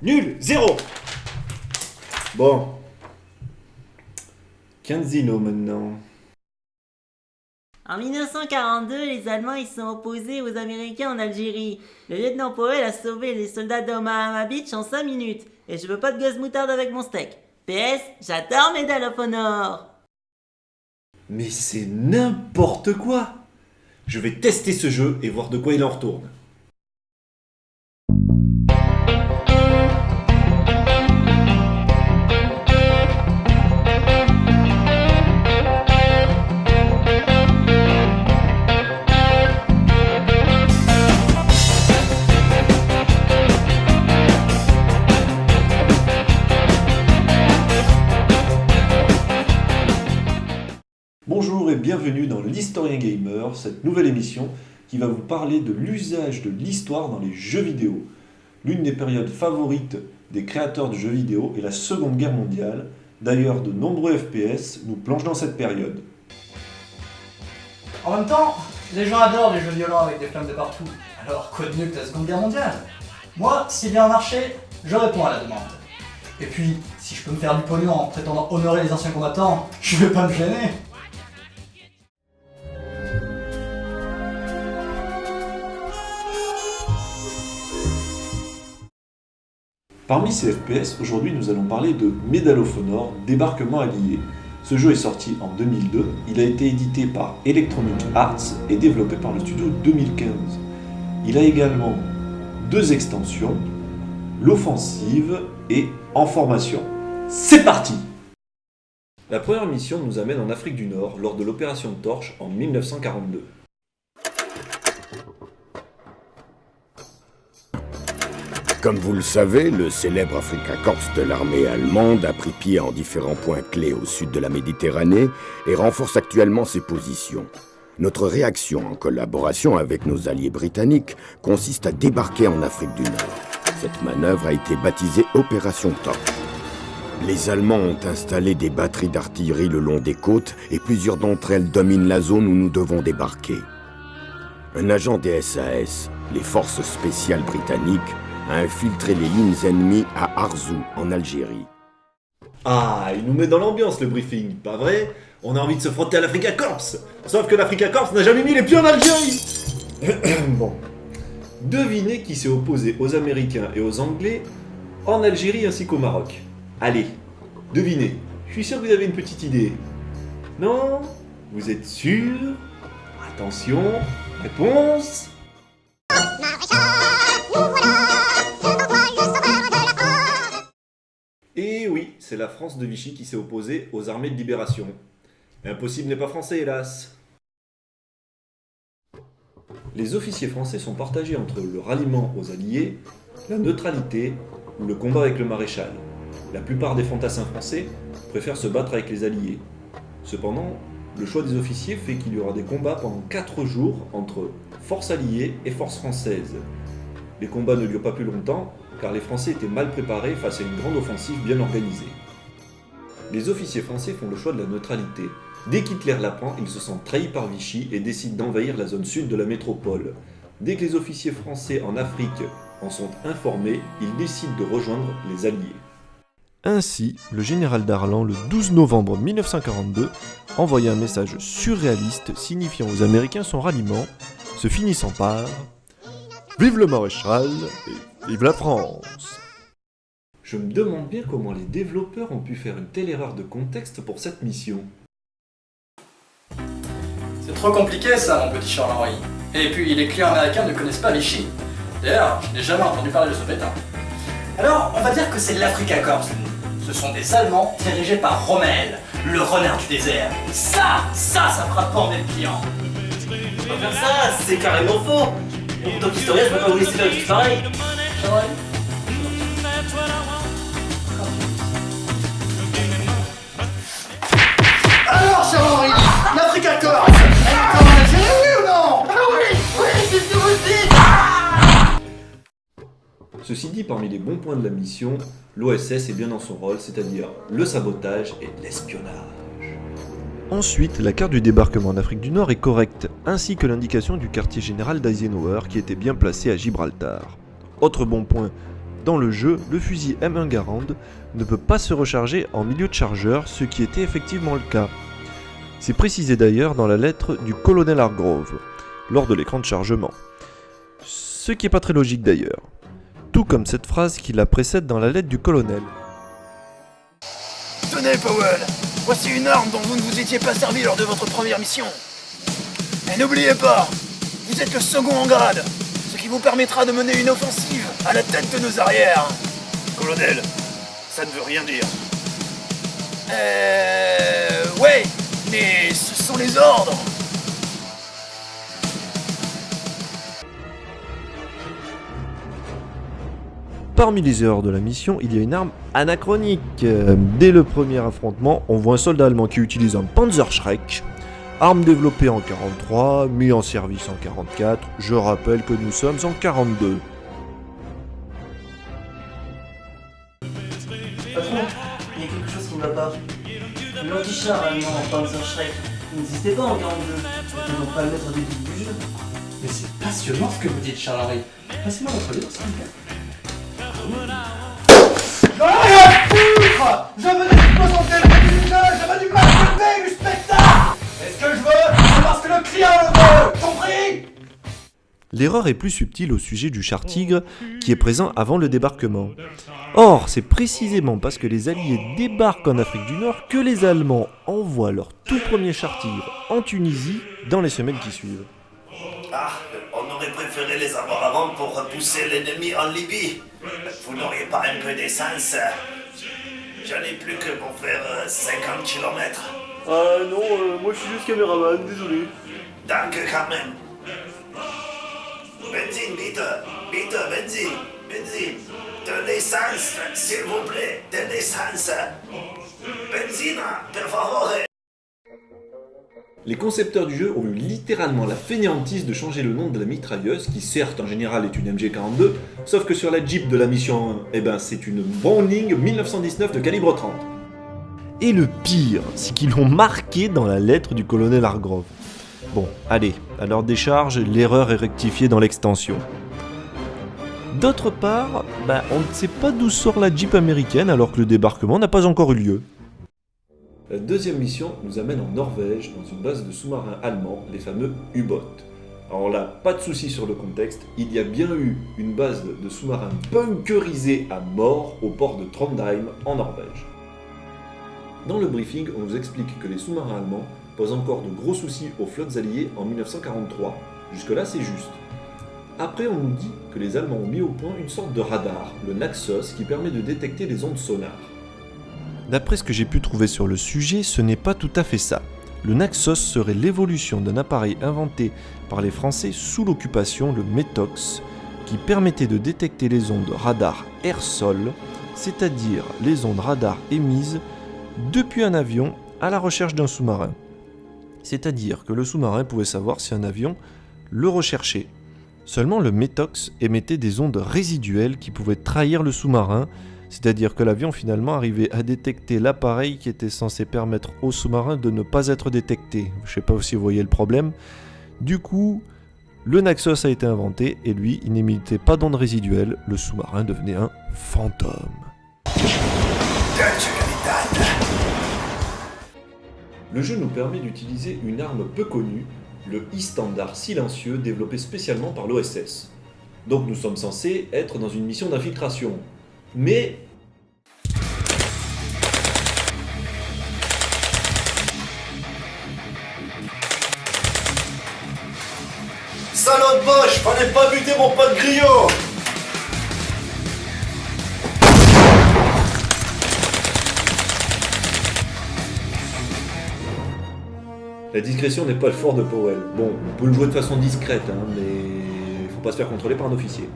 Nul, 0. Bon. Quinzino maintenant. En 1942, les Allemands ils sont opposés aux Américains en Algérie. Le lieutenant Powell a sauvé les soldats d'Omaha Beach en 5 minutes. Et je veux pas de gosse moutarde avec mon steak. PS, j'adore Medal of Honor. Mais c'est n'importe quoi. Je vais tester ce jeu et voir de quoi il en retourne. Bonjour et bienvenue dans l'Historien Gamer, cette nouvelle émission qui va vous parler de l'usage de l'histoire dans les jeux vidéo. L'une des périodes favorites des créateurs de jeux vidéo est la Seconde Guerre mondiale. D'ailleurs, de nombreux FPS nous plongent dans cette période. En même temps, les gens adorent les jeux violents avec des flammes de partout. Alors quoi de mieux que la Seconde Guerre mondiale? Moi, s'il y a un marché, je réponds à la demande. Et puis, si je peux me faire du pognon en prétendant honorer les anciens combattants, je vais pas me gêner. Parmi ces FPS, aujourd'hui nous allons parler de Medal of Honor, Débarquement allié. Ce jeu est sorti en 2002, il a été édité par Electronic Arts et développé par le studio 2015. Il a également deux extensions, l'offensive et En formation. C'est parti! La première mission nous amène en Afrique du Nord lors de l'opération Torche en 1942. Comme vous le savez, le célèbre Afrika Korps de l'armée allemande a pris pied en différents points clés au sud de la Méditerranée et renforce actuellement ses positions. Notre réaction, en collaboration avec nos alliés britanniques, consiste à débarquer en Afrique du Nord. Cette manœuvre a été baptisée Opération Torche. Les Allemands ont installé des batteries d'artillerie le long des côtes et plusieurs d'entre elles dominent la zone où nous devons débarquer. Un agent des SAS, les forces spéciales britanniques, a infiltré les lignes ennemies à Arzou, en Algérie. Ah, il nous met dans l'ambiance le briefing, pas vrai? On a envie de se frotter à l'Africa Korps. Sauf que l'Africa Korps n'a jamais mis les pieds en Algérie. Bon. Devinez qui s'est opposé aux Américains et aux Anglais en Algérie ainsi qu'au Maroc. Allez, devinez. Je suis sûr que vous avez une petite idée. Non? Vous êtes sûr? Attention, réponse. Et oui, c'est la France de Vichy qui s'est opposée aux armées de libération. Impossible n'est pas français, hélas. Les officiers français sont partagés entre le ralliement aux Alliés, la neutralité ou le combat avec le maréchal. La plupart des fantassins français préfèrent se battre avec les Alliés. Cependant, le choix des officiers fait qu'il y aura des combats pendant 4 jours entre forces alliées et forces françaises. Les combats ne durent pas plus longtemps, car les Français étaient mal préparés face à une grande offensive bien organisée. Les officiers français font le choix de la neutralité. Dès qu'Hitler l'apprend, ils se sentent trahis par Vichy et décident d'envahir la zone sud de la métropole. Dès que les officiers français en Afrique en sont informés, ils décident de rejoindre les Alliés. Ainsi, le général Darlan, le 12 novembre 1942, envoya un message surréaliste signifiant aux Américains son ralliement, se finissant par « Vive le maréchal et vive la France !» Je me demande bien comment les développeurs ont pu faire une telle erreur de contexte pour cette mission. C'est trop compliqué ça, mon petit Charles-Henri. Et puis, les clients américains ne connaissent pas Vichy. D'ailleurs, je n'ai jamais entendu parler de ce pétain. Alors, on va dire que c'est l'Africa Korps. Ce sont des Allemands dirigés par Rommel, le renard du désert. Ça fera bander le client. Je peux pas faire ça, c'est carrément faux. En tant qu'historien, je peux pas vous laisser faire des trucs pareils. Charles-Henri ? Alors, Charles-Henri, l'Africa Korps, elle est encore en Algérie, oui ou non? Oui, c'est ce que vous dites. Ceci dit, parmi les bons points de la mission, l'OSS est bien dans son rôle, c'est-à-dire le sabotage et l'espionnage. Ensuite, la carte du débarquement en Afrique du Nord est correcte, ainsi que l'indication du quartier général d'Eisenhower qui était bien placé à Gibraltar. Autre bon point, Dans le jeu, le fusil M1 Garand ne peut pas se recharger en milieu de chargeur, ce qui était effectivement le cas. C'est précisé d'ailleurs dans la lettre du colonel Hargrove, lors de l'écran de chargement. Ce qui n'est pas très logique d'ailleurs. Tout comme cette phrase qui la précède dans la lettre du colonel. Tenez, Powell, voici une arme dont vous ne vous étiez pas servi lors de votre première mission. Et n'oubliez pas, vous êtes le second en grade, ce qui vous permettra de mener une offensive à la tête de nos arrières. Colonel, ça ne veut rien dire. Ouais, mais ce sont les ordres. Parmi les erreurs de la mission, il y a une arme anachronique. Dès le premier affrontement, on voit un soldat allemand qui utilise un Panzerschreck, arme développée en 43, mis en service en 44, je rappelle que nous sommes en 42. Patron, il y a quelque chose qui ne va pas. L'anti-char allemand en Panzerschreck n'existait pas en 42. C'était donc pas le maître du jeu. Mais c'est passionnant ce que vous dites, Charles-Henri. Passez-moi votre livre, s'il vous plaît. J'en ai rien à foutre! Je venais de présenter le visage, j'avais du mal à lever du spectacle! Et ce que je veux, c'est parce que le client le veut! Compris? L'erreur est plus subtile au sujet du char Tigre qui est présent avant le débarquement. Or, c'est précisément parce que les Alliés débarquent en Afrique du Nord que les Allemands envoient leur tout premier char Tigre en Tunisie dans les semaines qui suivent. Ah, on aurait préféré les avoir avant pour repousser l'ennemi en Libye. Vous n'auriez pas un peu d'essence? J'en ai plus que pour faire 50 km. Ah non, moi je suis juste caméraman, désolé. Danke quand même. Benzine, bitte, benzine. De l'essence, s'il vous plaît, de l'essence. Benzine, per favore. Les concepteurs du jeu ont eu littéralement la fainéantise de changer le nom de la mitrailleuse, qui certes en général est une MG42, sauf que sur la Jeep de la mission 1, c'est une Browning 1919 de calibre 30. Et le pire, c'est qu'ils l'ont marqué dans la lettre du colonel Hargrove. Bon, allez, à leur décharge, l'erreur est rectifiée dans l'extension. D'autre part, on ne sait pas d'où sort la Jeep américaine alors que le débarquement n'a pas encore eu lieu. La deuxième mission nous amène en Norvège, dans une base de sous-marins allemands, les fameux U-Boat. Alors là, pas de souci sur le contexte, il y a bien eu une base de sous-marins bunkerisés à mort au port de Trondheim, en Norvège. Dans le briefing, on nous explique que les sous-marins allemands posent encore de gros soucis aux flottes alliées en 1943. Jusque-là, c'est juste. Après, on nous dit que les Allemands ont mis au point une sorte de radar, le Naxos, qui permet de détecter les ondes sonars. D'après ce que j'ai pu trouver sur le sujet, ce n'est pas tout à fait ça. Le Naxos serait l'évolution d'un appareil inventé par les Français sous l'occupation, le METOX, qui permettait de détecter les ondes radar air-sol, c'est-à-dire les ondes radar émises depuis un avion à la recherche d'un sous-marin. C'est-à-dire que le sous-marin pouvait savoir si un avion le recherchait. Seulement le METOX émettait des ondes résiduelles qui pouvaient trahir le sous-marin, c'est-à-dire que l'avion finalement arrivait à détecter l'appareil qui était censé permettre au sous-marin de ne pas être détecté. Je ne sais pas si vous voyez le problème. Du coup, le Naxos a été inventé et lui, il n'émettait pas d'ondes résiduelles, le sous-marin devenait un fantôme. Le jeu nous permet d'utiliser une arme peu connue, le E-Standard silencieux développé spécialement par l'OSS. Donc nous sommes censés être dans une mission d'infiltration. Mais... Salaud de moche, fallait pas buter mon pote griot. La discrétion n'est pas le fort de Powell. Bon, on peut le jouer de façon discrète, mais faut pas se faire contrôler par un officier.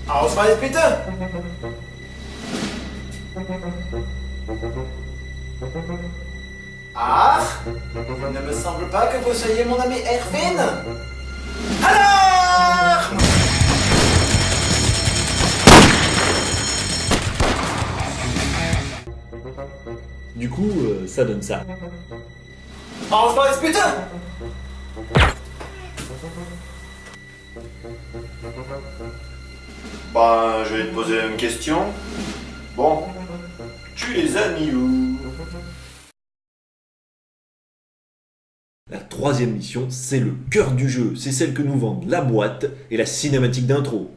Ausweis bitte! Ah! Il ne me semble pas que vous soyez mon ami Erwin! Alors! Du coup, ça donne ça. Ausweis bitte! Ben, je vais te poser une question. Bon, tu les as mis où? La troisième mission, c'est le cœur du jeu. C'est celle que nous vendent la boîte et la cinématique d'intro.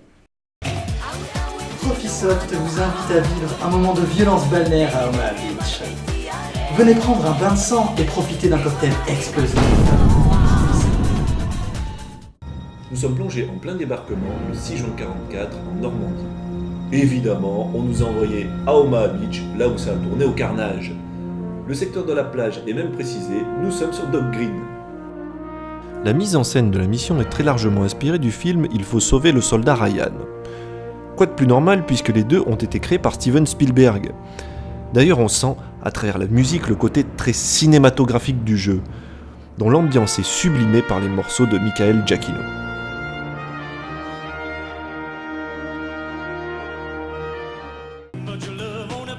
Profisoft vous invite à vivre un moment de violence balnéaire à Omaha Beach. Venez prendre un bain de sang et profiter d'un cocktail explosif. Nous sommes plongés en plein débarquement le 6 juin 1944 en Normandie. Évidemment, on nous a envoyés à Omaha Beach, là où ça a tourné au carnage. Le secteur de la plage est même précisé, nous sommes sur Dock Green. La mise en scène de la mission est très largement inspirée du film Il faut sauver le soldat Ryan. Quoi de plus normal puisque les deux ont été créés par Steven Spielberg. D'ailleurs on sent, à travers la musique, le côté très cinématographique du jeu, dont l'ambiance est sublimée par les morceaux de Michael Giacchino.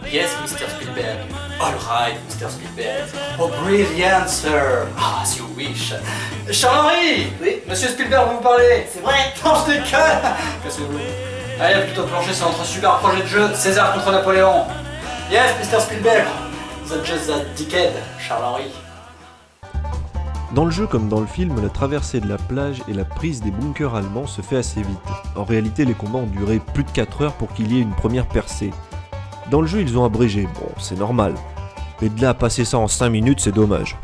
Yes, Mr. Spielberg. All right, Mr. Spielberg. Oh, brilliant, sir. Ah, as you wish. Charles-Henri. Oui. Monsieur Spielberg, vous parlez. C'est vrai. Non, je déconne. Cassez-vous. Allez, plutôt plancher, c'est notre super projet de jeu, César contre Napoléon. Yes, Mr. Spielberg. That's just that dickhead, Charles-Henri. Dans le jeu comme dans le film, la traversée de la plage et la prise des bunkers allemands se fait assez vite. En réalité, les combats ont duré plus de 4 heures pour qu'il y ait une première percée. Dans le jeu, ils ont abrégé, bon, c'est normal. Mais de là à passer ça en 5 minutes, c'est dommage.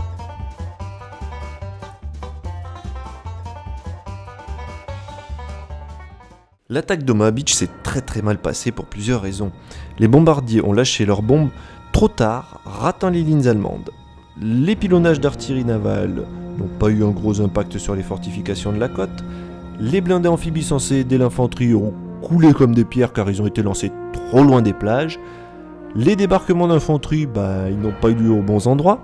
L'attaque d'Omaha Beach s'est très mal passée pour plusieurs raisons. Les bombardiers ont lâché leurs bombes trop tard, ratant les lignes allemandes. Les pilonnages d'artillerie navale n'ont pas eu un gros impact sur les fortifications de la côte. Les blindés amphibies censés aider l'infanterie ont coulé comme des pierres car ils ont été lancés trop loin des plages. Les débarquements d'infanterie, ils n'ont pas eu lieu aux bons endroits.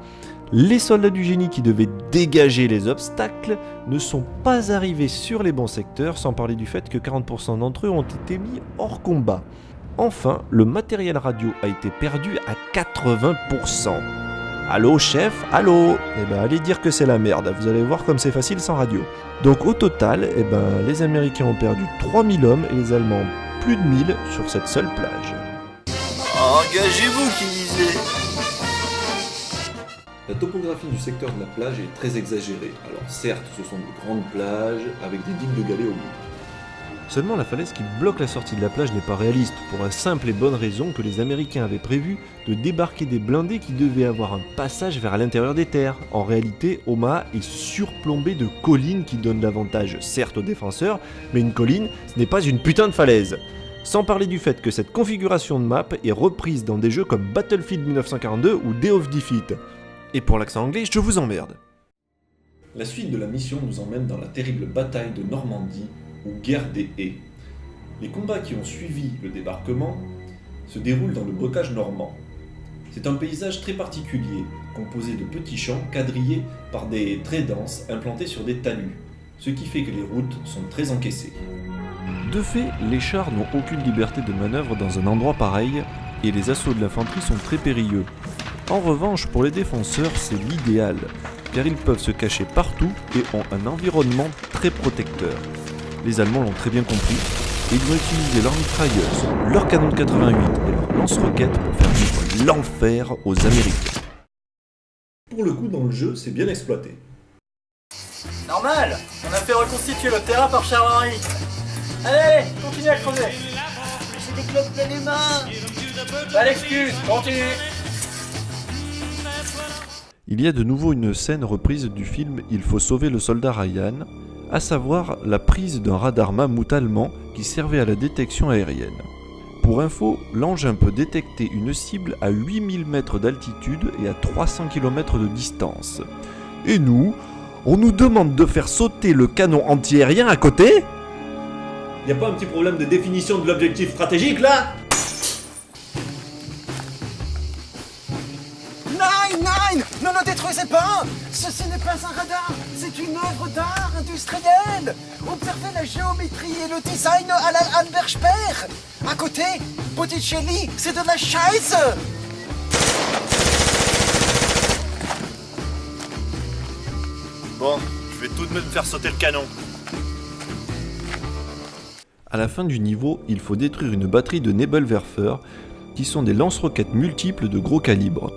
Les soldats du génie qui devaient dégager les obstacles ne sont pas arrivés sur les bons secteurs, sans parler du fait que 40% d'entre eux ont été mis hors combat. Enfin, le matériel radio a été perdu à 80%. Allô chef, allô? Allez dire que c'est la merde, vous allez voir comme c'est facile sans radio. Donc au total, les Américains ont perdu 3000 hommes et les Allemands plus de 1000 sur cette seule plage. Engagez-vous, qui disait. La topographie du secteur de la plage est très exagérée. Alors certes, ce sont de grandes plages avec des digues de galets au bout. Seulement la falaise qui bloque la sortie de la plage n'est pas réaliste, pour la simple et bonne raison que les Américains avaient prévu de débarquer des blindés qui devaient avoir un passage vers l'intérieur des terres. En réalité, Omaha est surplombé de collines qui donnent l'avantage certes aux défenseurs, mais une colline, ce n'est pas une putain de falaise. Sans parler du fait que cette configuration de map est reprise dans des jeux comme Battlefield 1942 ou Day of Defeat. Et pour l'accent anglais, je vous emmerde. La suite de la mission nous emmène dans la terrible bataille de Normandie, ou guerre des haies. Les combats qui ont suivi le débarquement se déroulent dans le bocage normand. C'est un paysage très particulier, composé de petits champs quadrillés par des traits denses implantés sur des talus, ce qui fait que les routes sont très encaissées. De fait, les chars n'ont aucune liberté de manœuvre dans un endroit pareil, et les assauts de l'infanterie sont très périlleux. En revanche, pour les défenseurs, c'est l'idéal, car ils peuvent se cacher partout et ont un environnement très protecteur. Les Allemands l'ont très bien compris, et ils ont utilisé leurs mitrailleuses, leurs canons de 88 et leurs lance-roquettes pour faire vivre l'enfer aux Américains. Pour le coup, dans le jeu, c'est bien exploité. Normal. On a fait reconstituer le terrain par Charles-Henri. Allez, continuez à creuser. J'ai des clopes plein les mains. Pas d'excuse, continue. Il y a de nouveau une scène reprise du film Il faut sauver le soldat Ryan, à savoir la prise d'un radar mammouth allemand qui servait à la détection aérienne. Pour info, l'engin peut détecter une cible à 8000 mètres d'altitude et à 300 km de distance. Et nous, on nous demande de faire sauter le canon antiaérien à côté ? Y a pas un petit problème de définition de l'objectif stratégique là ? Nine, ne détruisez pas. Ceci n'est pas un radar, c'est une œuvre d'art industrielle. Observez la géométrie et le design à la Albert Speer. À côté, Botticelli, c'est de la Scheiße. Bon, je vais tout de même faire sauter le canon. À la fin du niveau, il faut détruire une batterie de Nebelwerfer, qui sont des lance-roquettes multiples de gros calibre.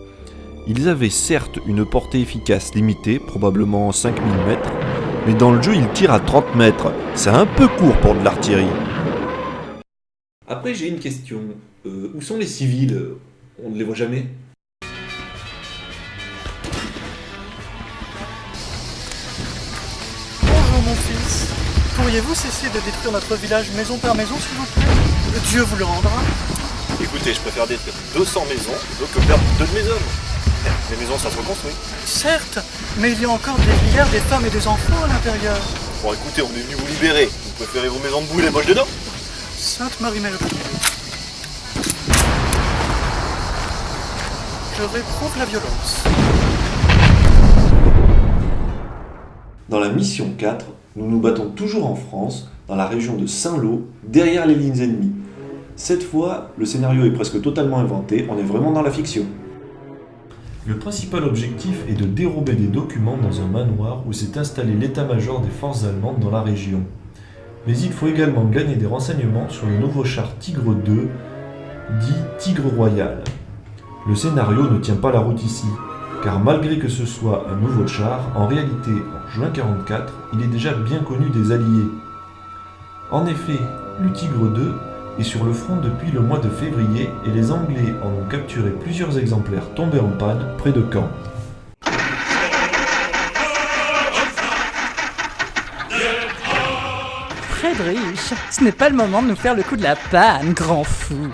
Ils avaient certes une portée efficace limitée, probablement 5 mm, mais dans le jeu ils tirent à 30 mètres. C'est un peu court pour de l'artillerie. Après, j'ai une question. Où sont les civils? On ne les voit jamais? Bonjour mon fils. Pourriez-vous cesser de détruire notre village maison par maison, s'il vous plaît? Dieu vous le rendra. Écoutez, je préfère détruire 200 maisons plutôt que perdre 2 de mes hommes. Les maisons, ça se reconstruit. Certes, mais il y a encore des vieillards, des femmes et des enfants à l'intérieur. Bon écoutez, on est venu vous libérer. Vous préférez vos maisons de boue et les poches dedans? Sainte Marie-Mère. Je réprouve la violence. Dans la mission 4, nous nous battons toujours en France, dans la région de Saint-Lô, derrière les lignes ennemies. Cette fois, le scénario est presque totalement inventé, on est vraiment dans la fiction. Le principal objectif est de dérober des documents dans un manoir où s'est installé l'état-major des forces allemandes dans la région. Mais il faut également gagner des renseignements sur le nouveau char Tigre 2, dit Tigre Royal. Le scénario ne tient pas la route ici, car malgré que ce soit un nouveau char, en réalité, en juin 1944, il est déjà bien connu des Alliés. En effet, le Tigre 2 est sur le front depuis le mois de février et les Anglais en ont capturé plusieurs exemplaires tombés en panne près de Caen. Friedrich, ce n'est pas le moment de nous faire le coup de la panne, grand fou.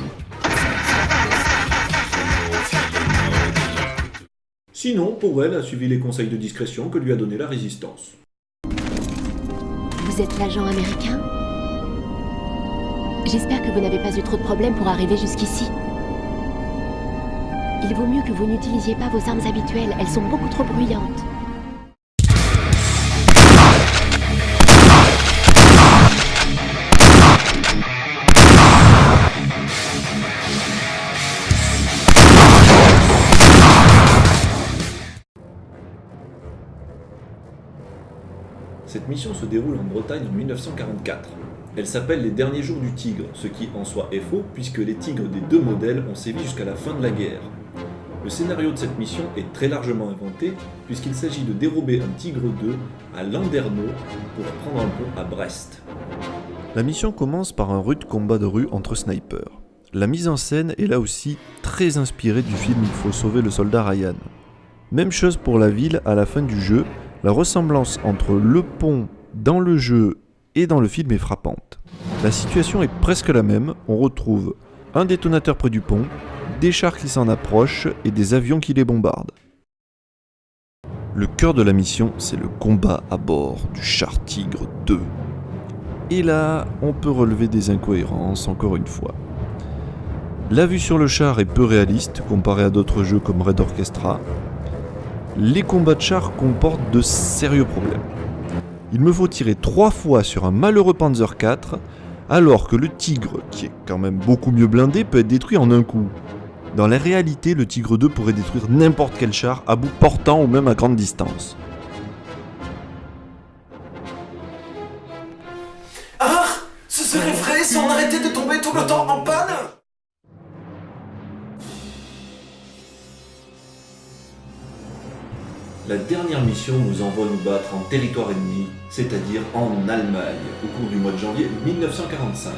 Sinon, Powell a suivi les conseils de discrétion que lui a donné la résistance. Vous êtes l'agent américain? J'espère que vous n'avez pas eu trop de problèmes pour arriver jusqu'ici. Il vaut mieux que vous n'utilisiez pas vos armes habituelles, elles sont beaucoup trop bruyantes. Cette mission se déroule en Bretagne en 1944. Elle s'appelle les derniers jours du Tigre, ce qui en soi est faux puisque les Tigres des deux modèles ont sévi jusqu'à la fin de la guerre. Le scénario de cette mission est très largement inventé puisqu'il s'agit de dérober un Tigre 2 à Landerneau pour prendre un pont à Brest. La mission commence par un rude combat de rue entre snipers. La mise en scène est là aussi très inspirée du film Il faut sauver le soldat Ryan. Même chose pour la ville à la fin du jeu, la ressemblance entre le pont dans le jeu et dans le film est frappante. La situation est presque la même, on retrouve un détonateur près du pont, des chars qui s'en approchent et des avions qui les bombardent. Le cœur de la mission, c'est le combat à bord du char Tigre 2. Et là, on peut relever des incohérences encore une fois. La vue sur le char est peu réaliste comparée à d'autres jeux comme Red Orchestra. Les combats de chars comportent de sérieux problèmes. Il me faut tirer 3 fois sur un malheureux Panzer IV, alors que le Tigre, qui est quand même beaucoup mieux blindé, peut être détruit en un coup. Dans la réalité, le Tigre 2 pourrait détruire n'importe quel char à bout portant ou même à grande distance. Ah! Ce serait vrai si on arrêtait de tomber tout le temps en panne? La dernière mission nous envoie nous battre en territoire ennemi, c'est-à-dire en Allemagne, au cours du mois de janvier 1945.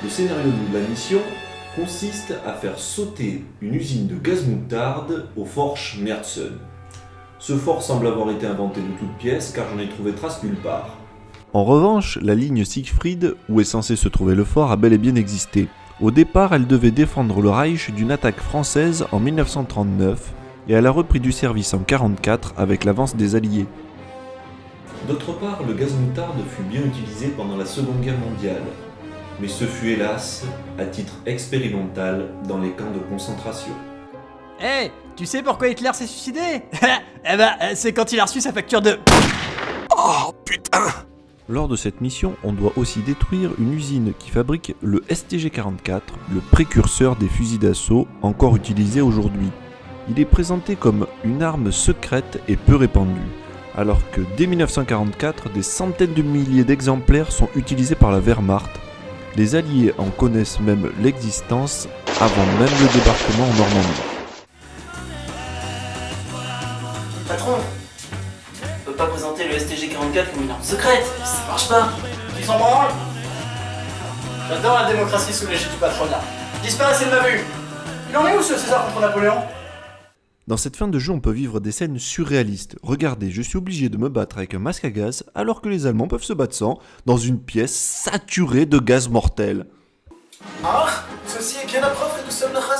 Le scénario de la mission consiste à faire sauter une usine de gaz moutarde au fort Schmerzen. Ce fort semble avoir été inventé de toutes pièces car j'en ai trouvé trace nulle part. En revanche, la ligne Siegfried, où est censé se trouver le fort, a bel et bien existé. Au départ, elle devait défendre le Reich d'une attaque française en 1939, et elle a repris du service en 1944 avec l'avance des Alliés. D'autre part, le gaz moutarde fut bien utilisé pendant la Seconde Guerre mondiale, mais ce fut hélas à titre expérimental dans les camps de concentration. Hey, tu sais pourquoi Hitler s'est suicidé? Eh ben, c'est quand il a reçu sa facture de... Oh putain! Lors de cette mission, on doit aussi détruire une usine qui fabrique le STG-44, le précurseur des fusils d'assaut encore utilisés aujourd'hui. Il est présenté comme une arme secrète et peu répandue. alors que dès 1944, des centaines de milliers d'exemplaires sont utilisés par la Wehrmacht. Les Alliés en connaissent même l'existence avant même le débarquement en Normandie. Patron, on peut pas présenter le STG-44 comme une arme secrète, ça marche pas. Ils s'en branlent. J'adore la démocratie sous l'égide du patronat. Disparaissez de ma vue. Il en est où ce César contre Napoléon? Dans cette fin de jeu, on peut vivre des scènes surréalistes. Regardez, je suis obligé de me battre avec un masque à gaz alors que les Allemands peuvent se battre sans, dans une pièce saturée de gaz mortel. Ach, ceci est bien la preuve que nous sommes la race